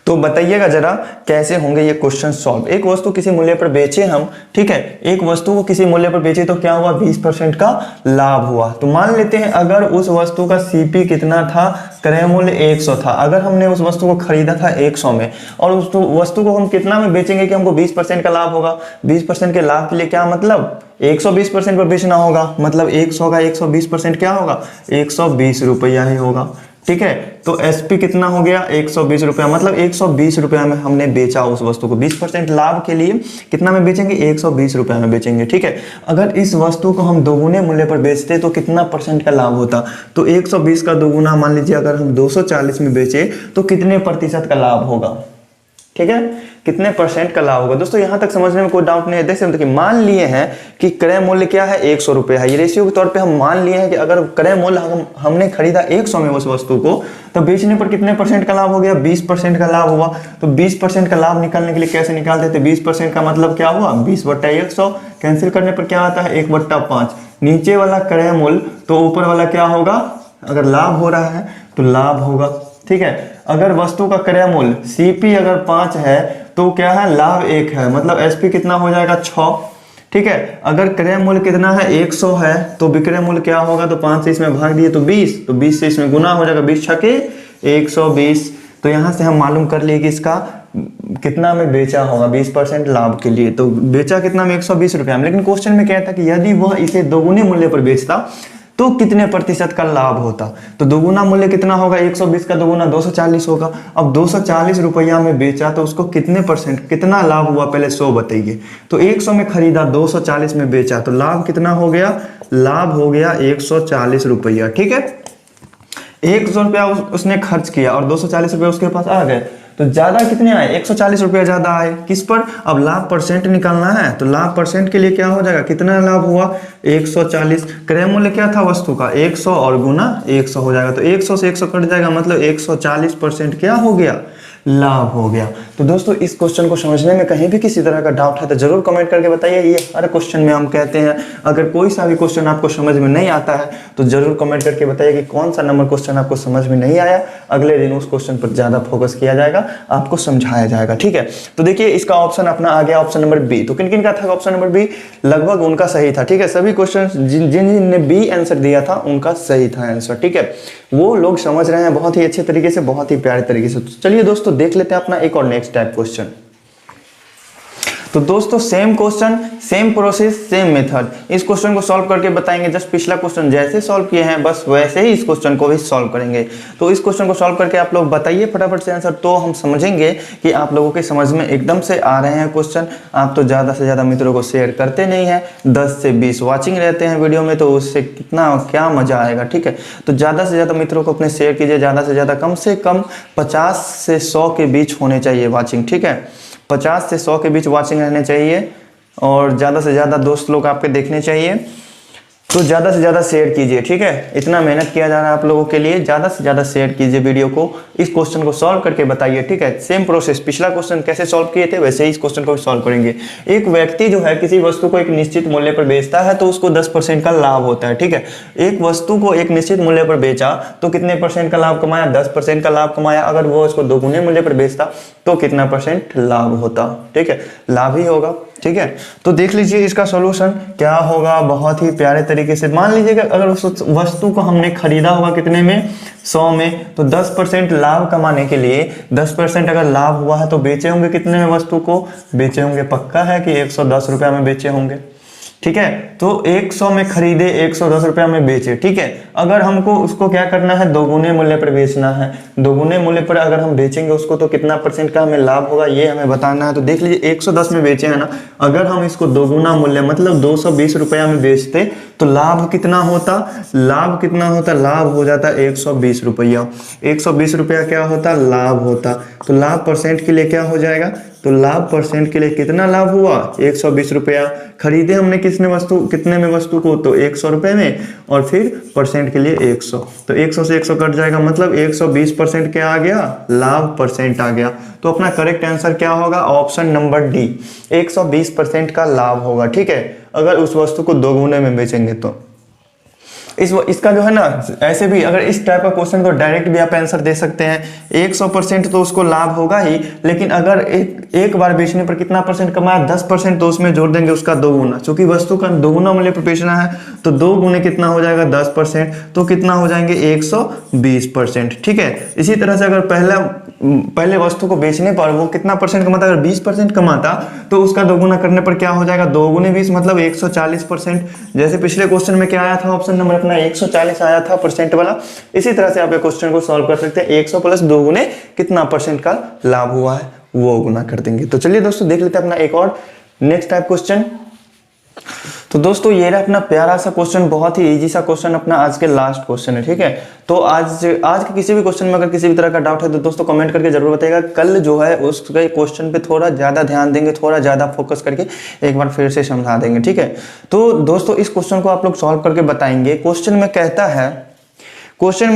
B: तो बताइएगा जरा कैसे होंगे ये क्वेश्चन सॉल्व। एक वस्तु किसी मूल्य पर बेचे हम, ठीक है, एक वस्तु को किसी मूल्य पर बेचे तो क्या हुआ, 20% का लाभ हुआ। तो मान लेते हैं अगर उस वस्तु का सीपी कितना था, क्रय मूल्य 100 था। अगर हमने उस वस्तु को खरीदा था 100 में और उस वस्तु को हम कितना में बेचेंगे कि हमको 20% का लाभ होगा। 20% के लाभ के लिए क्या मतलब 120% पर बेचना होगा, मतलब 100 का 120% क्या होगा, 120 रुपया ही होगा, ठीक है। तो एसपी कितना हो गया, 120 रुपया, मतलब 120 रुपया में हमने बेचा उस वस्तु को। 20% लाभ के लिए कितना में बेचेंगे, 120 रुपया में बेचेंगे, ठीक है। अगर इस वस्तु को हम दोगुने मूल्य पर बेचते तो कितना परसेंट का लाभ होता, तो 120 का दोगुना मान लीजिए अगर हम 240 में बेचे तो कितने प्रतिशत का लाभ होगा, ठीक है, कितने परसेंट का लाभ होगा। दोस्तों यहां तक समझने में कोई डाउट नहीं है। देख सकते हैं मान लिए हैं कि क्रय मूल्य क्या है, 100 रुपये है। ये रेशियो के तौर पे हम मान लिए हैं कि अगर क्रय मूल्य हमने खरीदा 100 में उस वस्तु को, तो बेचने पर कितने परसेंट का लाभ हो गया, 20% का लाभ हुआ। तो 20% का लाभ निकालने के लिए कैसे निकालते थे, 20% का मतलब क्या हुआ, 20/100, कैंसिल करने पर क्या आता है, 1/5। नीचे वाला क्रय मूल्य तो ऊपर वाला क्या होगा, अगर लाभ हो रहा है तो लाभ होगा, ठीक है। अगर वस्तु का क्रय मूल्य सीपी अगर 5 है तो क्या है, लाभ 1 है, मतलब एसपी कितना हो जाएगा, 6, ठीक है। अगर क्रय मूल्य कितना है, 100 है, तो विक्रय मूल्य क्या होगा, तो 5 से इसमें भाग दिए तो 20, तो 20 से इसमें गुना हो जाएगा, 20 छके 120। तो यहां से हम मालूम कर लिए कि इसका कितना में बेचा होगा 20% लाभ के लिए। तो बेचा कितना में, 120 रुपया में। लेकिन क्वेश्चन में क्या था कि यदि वह इसे दोगुने मूल्य पर बेचता तो कितने प्रतिशत का लाभ होता। तो दोगुना मूल्य कितना होगा, 120 का दोगुना 240 होगा। अब 240 रुपया में बेचा तो उसको कितने परसेंट, कितना लाभ हुआ, पहले 100 बताइए। तो 100 में खरीदा, 240 में बेचा, तो लाभ कितना हो गया, लाभ हो गया 140 रुपया, ठीक है। 100 रुपया उसने खर्च किया और 240 रुपया उसके पास आ गए, तो ज्यादा कितने आए, 140 रुपया ज्यादा आए। किस पर, अब लाभ परसेंट निकालना है, तो लाभ परसेंट के लिए क्या हो जाएगा, कितना लाभ हुआ, 140। क्रय मूल्य क्या था वस्तु का, 100 और गुना 100 हो जाएगा, तो 100 से 100 कट जाएगा, मतलब 140% क्या हो गया, लाभ हो गया। तो दोस्तों इस क्वेश्चन को समझने में कहीं भी किसी तरह का डाउट है तो जरूर कमेंट करके बताइए। ये हर क्वेश्चन में हम कहते हैं, अगर कोई सा भी क्वेश्चन आपको समझ में नहीं आता है तो जरूर कमेंट करके बताइए कि कौन सा नंबर क्वेश्चन आपको समझ में नहीं आया। अगले दिन उस क्वेश्चन पर ज्यादा फोकस किया जाएगा, आपको समझाया जाएगा, ठीक है। तो देखिए इसका ऑप्शन अपना आ गया, ऑप्शन नंबर बी। तो किन किन का था ऑप्शन नंबर बी, लगभग उनका सही था, ठीक है। सभी क्वेश्चन जिन ने बी आंसर दिया था उनका सही था आंसर, ठीक है। वो लोग समझ रहे हैं बहुत ही अच्छे तरीके से, बहुत ही प्यारे तरीके से। तो चलिए दोस्तों देख लेते हैं अपना एक और नेक्स्ट टाइप क्वेश्चन। तो दोस्तों same question, same process, same method, इस क्वेश्चन को सॉल्व करके बताएंगे। जस्ट पिछला क्वेश्चन जैसे सॉल्व किए हैं बस वैसे ही इस क्वेश्चन को भी सॉल्व करेंगे। तो इस क्वेश्चन को सॉल्व करके आप लोग बताइए फटाफट से आंसर, तो हम समझेंगे कि आप लोगों के समझ में एकदम से आ रहे हैं क्वेश्चन। आप तो ज़्यादा से ज़्यादा मित्रों को शेयर करते नहीं हैं, 10 से 20 वॉचिंग रहते हैं वीडियो में, तो उससे कितना क्या मज़ा आएगा, ठीक है। तो ज़्यादा से ज़्यादा मित्रों को अपने शेयर कीजिए, ज़्यादा से ज़्यादा, कम से कम 50 से 100 के बीच होने चाहिए वॉचिंग, ठीक है। 50 से 100 के बीच वॉचिंग रहने चाहिए और ज़्यादा से ज़्यादा दोस्त लोग आपके देखने चाहिए। तो ज़्यादा से ज़्यादा शेयर कीजिए, ठीक है। इतना मेहनत किया जा रहा है आप लोगों के लिए, ज़्यादा से ज़्यादा शेयर कीजिए वीडियो को। इस क्वेश्चन को सॉल्व करके बताइए, ठीक है। सेम प्रोसेस, पिछला क्वेश्चन कैसे सॉल्व किए थे वैसे ही इस क्वेश्चन को भी सॉल्व करेंगे। एक व्यक्ति जो है किसी वस्तु को एक निश्चित मूल्य पर बेचता है तो उसको 10% का लाभ होता है, ठीक है। एक वस्तु को एक निश्चित मूल्य पर बेचा तो कितने % का लाभ कमाया, 10% का लाभ कमाया। अगर वो इसको दोगुने मूल्य पर बेचता तो कितना % लाभ होता, ठीक है, लाभ ही होगा, ठीक है। तो देख लीजिए इसका सॉल्यूशन क्या होगा, बहुत ही प्यारे तरीके से। मान लीजिएगा अगर उस वस्तु को हमने खरीदा होगा कितने में, 100 में, तो 10% लाभ कमाने के लिए 10% अगर लाभ हुआ है तो बेचे होंगे कितने में वस्तु को, बेचे होंगे, पक्का है कि 110 रुपया में बेचे होंगे, ठीक है। तो 100 में खरीदे, 110 रुपया में बेचे, ठीक है। अगर हमको उसको क्या करना है, दोगुने मूल्य पर बेचना है। दोगुने मूल्य पर अगर हम बेचेंगे उसको तो कितना % का हमें लाभ होगा ये हमें बताना है। तो देख लीजिए 110 में बेचे हैं ना, अगर हम इसको दोगुना मूल्य मतलब 220 रुपया में बेचते तो लाभ कितना होता, लाभ कितना होता, लाभ हो जाता 120 रुपया। 120 रुपया क्या होता, लाभ होता। तो लाभ % के लिए क्या हो जाएगा, तो लाभ % के लिए कितना लाभ हुआ, 120 रुपया। खरीदे हमने किसने वस्तु, कितने में वस्तु को, तो 100 रुपये में, और फिर % के लिए 100, तो 100 से 100 कट जाएगा, मतलब 120% क्या आ गया, लाभ % आ गया। तो अपना करेक्ट आंसर क्या होगा, ऑप्शन नंबर डी, 120% का लाभ होगा, ठीक है, अगर उस वस्तु को दोगुने में बेचेंगे तो। इसका जो है ना, ऐसे भी अगर इस टाइप का क्वेश्चन तो डायरेक्ट भी आप आंसर दे सकते हैं। 100% तो उसको लाभ होगा ही, लेकिन अगर एक बार बेचने पर कितना % कमाया, 10%, तो उसमें जोड़ देंगे उसका दोगुना। चूंकि वस्तु का दोगुना मूल्य पर बेचना है तो 2 गुने कितना हो जाएगा, 10%, तो कितना हो जाएंगे 120%, ठीक है। इसी तरह से अगर पहले वस्तु को बेचने पर वो कितना % कमाता, अगर 20% कमाता तो उसका दोगुना करने पर क्या हो जाएगा, 2 गुने 20 मतलब 140%। जैसे पिछले क्वेश्चन में क्या आया था, ऑप्शन नंबर अपना 140 आया था % वाला। इसी तरह से आप ये क्वेश्चन को सॉल्व कर सकते हैं। 100 प्लस 2 गुने कितना % का लाभ हुआ है वो गुना कर देंगे। तो चलिए दोस्तों देख लेते हैं अपना एक और नेक्स्ट टाइप क्वेश्चन। तो दोस्तों ये रहा अपना प्यारा सा क्वेश्चन, बहुत ही इजी सा क्वेश्चन, अपना आज के लास्ट क्वेश्चन है, ठीक है। तो आज के किसी भी क्वेश्चन में अगर किसी भी तरह का डाउट है तो दोस्तों कमेंट करके जरूर बताइएगा। कल जो है उसके क्वेश्चन पे थोड़ा ज्यादा ध्यान देंगे, थोड़ा ज्यादा फोकस करके एक बार फिर से समझा देंगे, ठीक है। तो दोस्तों इस क्वेश्चन को आप लोग सॉल्व करके बताएंगे। क्वेश्चन में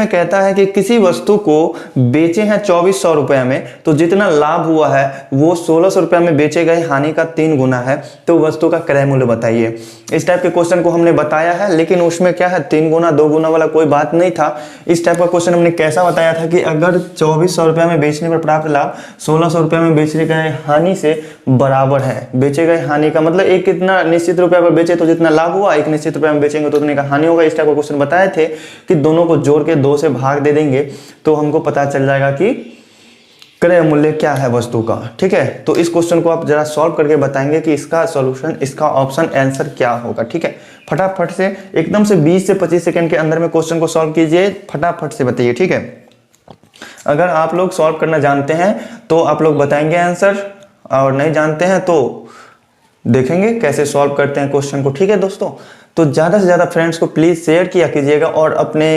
B: कहता है कि किसी वस्तु को बेचे हैं 2400 रुपए में, तो जितना लाभ हुआ है वो 1600 रुपए में बेचे गए हानि का 3 गुना है, तो वस्तु का क्रय मूल्य बताइए। इस टाइप के क्वेश्चन को हमने बताया है, लेकिन उसमें क्या है 3 गुना 2 गुना वाला कोई बात नहीं था। इस टाइप का क्वेश्चन हमने कैसा बताया था कि अगर 2400 रुपये में बेचने पर प्राप्त लाभ 1600 रुपये में बेचे गए हानि से बराबर है। बेचे गए हानि का मतलब एक कितना निश्चित रुपये पर बेचे तो जितना लाभ हुआ, एक निश्चित रुपये में बेचेंगे तो उतने का हानि होगा। इस टाइप का क्वेश्चन बताए थे कि दोनों को जोड़ के 2 से भाग दे देंगे तो हमको पता चल जाएगा कि क्रय मूल्य क्या है वस्तु का, ठीक है। तो इस क्वेश्चन को आप जरा सॉल्व करके बताएंगे कि इसका सॉल्यूशन, इसका ऑप्शन आंसर क्या होगा, ठीक है। फटाफट से एकदम से 20 से 25 सेकंड के अंदर में क्वेश्चन को सॉल्व कीजिए, फटाफट से बताइए, ठीक है। अगर आप लोग सॉल्व करना जानते हैं तो आप लोग बताएंगे आंसर, और नहीं जानते हैं तो देखेंगे कैसे सॉल्व करते हैं क्वेश्चन को, ठीक है दोस्तों। तो ज़्यादा से ज़्यादा फ्रेंड्स को प्लीज़ शेयर किया कीजिएगा, और अपने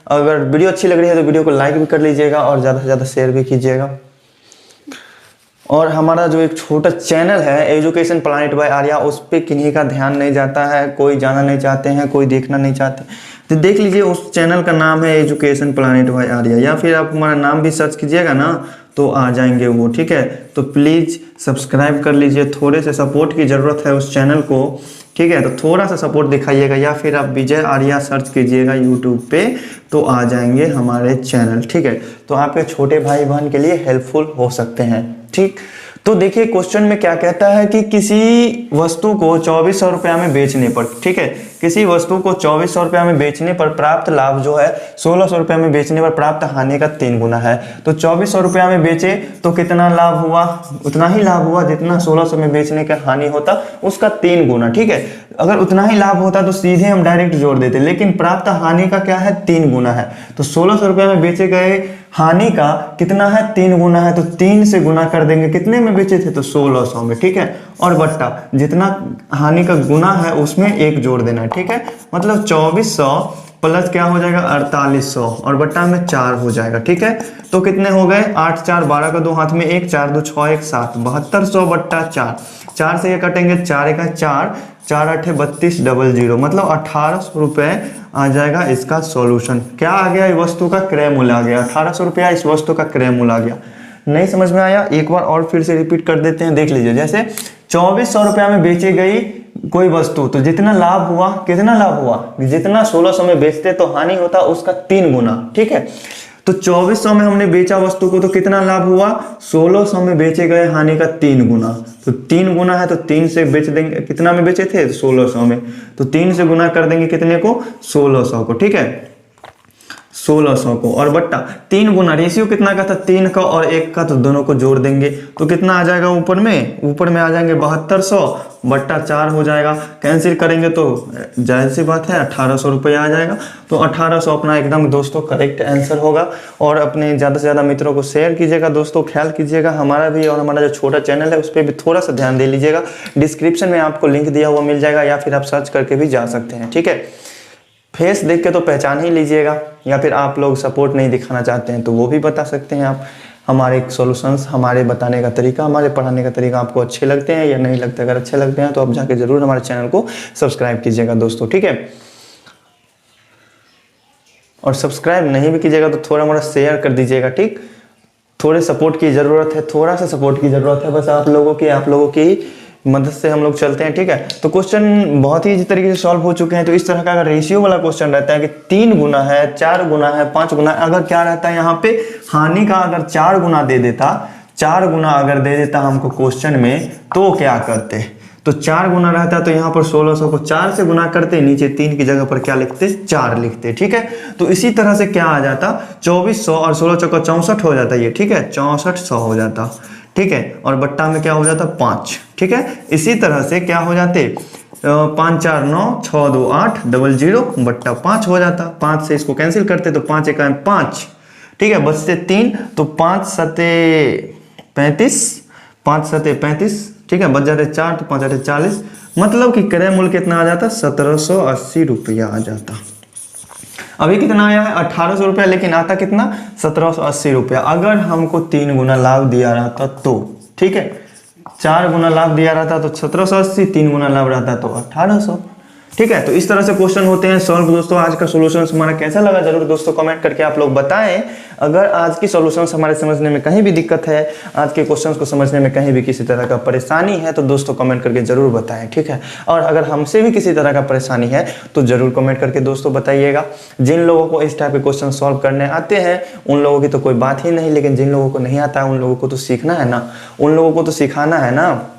B: अगर वीडियो अच्छी लग रही है तो वीडियो को लाइक भी कर लीजिएगा और ज़्यादा से ज़्यादा शेयर भी कीजिएगा। और हमारा जो एक छोटा चैनल है एजुकेशन प्लानिट बाय आर्या, उस पर किन्हीं का ध्यान नहीं जाता है, कोई जाना नहीं चाहते हैं, कोई देखना नहीं चाहते, तो देख लीजिए उस चैनल का नाम है एजुकेशन प्लानिट बाय आर्या, या फिर आप हमारा नाम भी सर्च कीजिएगा ना तो आ जाएंगे वो, ठीक है। तो प्लीज़ सब्सक्राइब कर लीजिए, थोड़े से सपोर्ट की ज़रूरत है उस चैनल को, ठीक है। तो थोड़ा सा सपोर्ट दिखाइएगा, या फिर आप विजय आर्या सर्च कीजिएगा यूट्यूब पे तो आ जाएंगे हमारे चैनल, ठीक है। तो आपके छोटे भाई बहन के लिए हेल्पफुल हो सकते हैं, ठीक। तो देखिए क्वेश्चन में क्या कहता है कि किसी वस्तु को 2400 रुपया में बेचने पर, ठीक है, किसी वस्तु को 2400 रुपया में बेचने पर प्राप्त लाभ जो है 1600 रुपया में बेचने पर प्राप्त हानि का 3 गुना है। तो 2400 रुपया में बेचे तो कितना लाभ हुआ, उतना ही लाभ हुआ जितना 1600 में बेचने का हानि होता उसका 3 गुना, ठीक है। अगर उतना ही लाभ होता तो सीधे हम डायरेक्ट जोड़ देते, लेकिन प्राप्त हानि का क्या है 3 गुना है। तो 1600 रुपया में बेचे गए हानि का कितना है 3 गुना है, तो 3 से गुना कर देंगे, कितने में बेचे थे तो 1600 में, ठीक है। और बट्टा जितना हानि का गुना है उसमें 1 जोड़ देना है, ठीक है। मतलब 2400 प्लस क्या हो जाएगा 4800 और बट्टा में 4 हो जाएगा। ठीक है, तो कितने हो गए 8 4 12 का 2 हाथ में 1 4 2 6 1 7 7200 बट्टा 4। 4 से ये कटेंगे 4 1 4 4 8 32 00 मतलब 1800 रुपये आ जाएगा इसका सॉल्यूशन। क्या आ गया, इस वस्तु का क्रय मूल्य आ गया 1800 रुपया, इस वस्तु का क्रय मूल्य आ गया। नहीं समझ में आया, एक बार और फिर से रिपीट कर देते हैं, देख लीजिए। जैसे 2400 रुपया में बेची गई कोई वस्तु, तो जितना लाभ हुआ, कितना लाभ हुआ, जितना 1600 में बेचते तो हानि होता उसका 3 गुना। ठीक है, तो 2400 में हमने बेचा वस्तु को तो कितना लाभ हुआ, 1600 में बेचे गए हानि का 3 गुना। तो 3 गुना है तो 3 से बेच देंगे, कितना में बेचे थे 1600 में, तो 3 से गुना कर देंगे कितने को 1600 को। ठीक है, 1600 को और बट्टा 3 गुना, रेशियो कितना का था 3 का और 1 का, तो दोनों को जोड़ देंगे तो कितना आ जाएगा, ऊपर में आ जाएंगे 7200 बट्टा 4 हो जाएगा। कैंसिल करेंगे तो जाहिर सी बात है 1800 रुपये आ जाएगा। तो 1800 अपना एकदम दोस्तों करेक्ट आंसर होगा। और अपने ज़्यादा से ज़्यादा मित्रों को शेयर कीजिएगा दोस्तों, ख्याल कीजिएगा हमारा भी और हमारा जो छोटा चैनल है उस पर भी थोड़ा सा ध्यान दे लीजिएगा। डिस्क्रिप्शन में आपको लिंक दिया हुआ मिल जाएगा या फिर आप सर्च करके भी जा सकते हैं। ठीक है, फेस देख के तो पहचान ही लीजिएगा, या फिर आप लोग सपोर्ट नहीं दिखाना चाहते हैं तो वो भी बता सकते हैं आप। हमारे सॉल्यूशंस, हमारे बताने का तरीका, हमारे पढ़ाने का तरीका आपको अच्छे लगते हैं या नहीं लगते। अगर अच्छे लगते हैं तो आप जाके जरूर हमारे चैनल को सब्सक्राइब कीजिएगा दोस्तों। ठीक है, और सब्सक्राइब नहीं भी कीजिएगा तो थोड़ा मोड़ा शेयर कर दीजिएगा। ठीक, थोड़े सपोर्ट की ज़रूरत है, थोड़ा सा सपोर्ट की ज़रूरत है बस आप लोगों की मदद से हम लोग चलते हैं। ठीक है, तो क्वेश्चन बहुत ही इसी तरीके से सॉल्व हो चुके हैं। तो इस तरह का अगर रेशियो वाला क्वेश्चन रहता है कि 3 गुना है, 4 गुना है, 5 गुना, अगर क्या रहता है यहाँ पे हानि का अगर 4 गुना दे देता, 4 गुना अगर दे देता हमको क्वेश्चन में, तो क्या करते, तो 4 गुना रहता तो यहाँ पर 1600 को 4 से गुना करते, नीचे 3 की जगह पर क्या लिखते 4 लिखते। ठीक है, तो इसी तरह से क्या आ जाता 2400 और 16 चौका 64 हो जाता ये। ठीक है, 6400 हो जाता। ठीक है, और बट्टा में क्या हो जाता 5। ठीक है, इसी तरह से क्या हो जाते 5 4 9 6 2 8 00 बट्टा 5 हो जाता। 5 से इसको कैंसिल करते तो 5 1 5। ठीक है, बचते 3 तो 5 7 35, 5 7 35। ठीक है, बच जाते 4 तो 5 8 40, मतलब कि क्रय मूल्य कितना आ जाता 1780 रुपया आ जाता। अभी कितना आया है 1800 रुपया, लेकिन आता कितना 1780 रुपया। अगर हमको 3 गुना लाभ दिया रहता तो, ठीक है, 4 गुना लाभ दिया रहता तो 1780, 3 गुना लाभ रहता तो 1800। ठीक है, तो इस तरह से क्वेश्चन होते हैं सॉल्व दोस्तों। आज का सॉल्यूशन हमारा कैसा लगा जरूर दोस्तों कमेंट करके आप लोग बताएं। अगर आज की सॉल्यूशंस हमारे समझने में कहीं भी दिक्कत है, आज के क्वेश्चंस को समझने में कहीं भी किसी तरह का परेशानी है तो दोस्तों कमेंट करके जरूर बताएं। ठीक है, और अगर हमसे भी किसी तरह का परेशानी है तो जरूर कमेंट करके दोस्तों बताइएगा। जिन लोगों को इस टाइप के क्वेश्चन सॉल्व करने आते हैं उन लोगों की तो कोई बात ही नहीं, लेकिन जिन लोगों को नहीं आता है उन लोगों को तो सीखना है ना, उन लोगों को तो सिखाना है ना।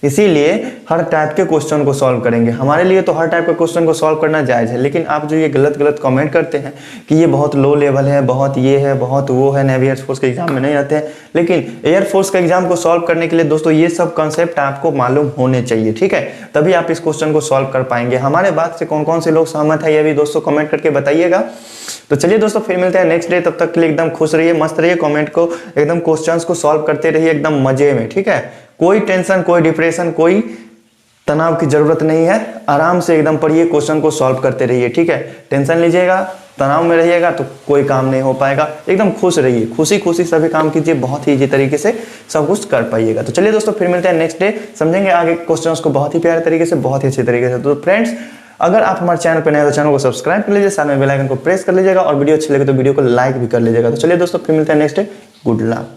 B: इसीलिए हर टाइप के क्वेश्चन को सॉल्व करेंगे। हमारे लिए तो हर टाइप के क्वेश्चन को सॉल्व करना जायज़ है, लेकिन आप जो ये गलत कमेंट करते हैं कि ये बहुत लो लेवल है, बहुत ये है, बहुत वो है, नेवी एयरफोर्स के एग्जाम में नहीं आते हैं, लेकिन एयरफोर्स के एग्जाम को सॉल्व करने के लिए दोस्तों ये सब कंसेप्ट आपको मालूम होने चाहिए। ठीक है, तभी आप इस क्वेश्चन को सॉल्व कर पाएंगे। हमारे बात से कौन कौन से लोग सहमत है ये भी दोस्तों कमेंट करके बताइएगा। तो चलिए दोस्तों फिर मिलते हैं नेक्स्ट डे, तब तक के लिए एकदम खुश रहिए, मस्त रहिए, कमेंट को एकदम क्वेश्चंस को सॉल्व करते रहिए एकदम मजे में। ठीक है, कोई टेंशन, कोई डिप्रेशन, कोई तनाव की जरूरत नहीं है। आराम से एकदम पढ़िए, क्वेश्चन को सॉल्व करते रहिए। ठीक है, टेंशन लीजिएगा, तनाव में रहिएगा तो कोई काम नहीं हो पाएगा। एकदम खुश रहिए, खुशी खुशी सभी काम कीजिए, बहुत ही इजी तरीके से सब कुछ कर पाइएगा। तो चलिए दोस्तों फिर मिलते हैं नेक्स्ट डे, समझेंगे आगे क्वेश्चंस को बहुत ही प्यारे तरीके से, बहुत ही अच्छे तरीके से। तो फ्रेंड्स अगर आप हमारे चैनल पर नए हो तो चैनल को सब्सक्राइब कर लीजिए, साथ में बेल आइकन को प्रेस कर लीजिएगा और वीडियो अच्छी लगे तो वीडियो को लाइक भी कर लीजिएगा। तो चलिए दोस्तों फिर मिलते हैं नेक्स्ट डे, गुड लक।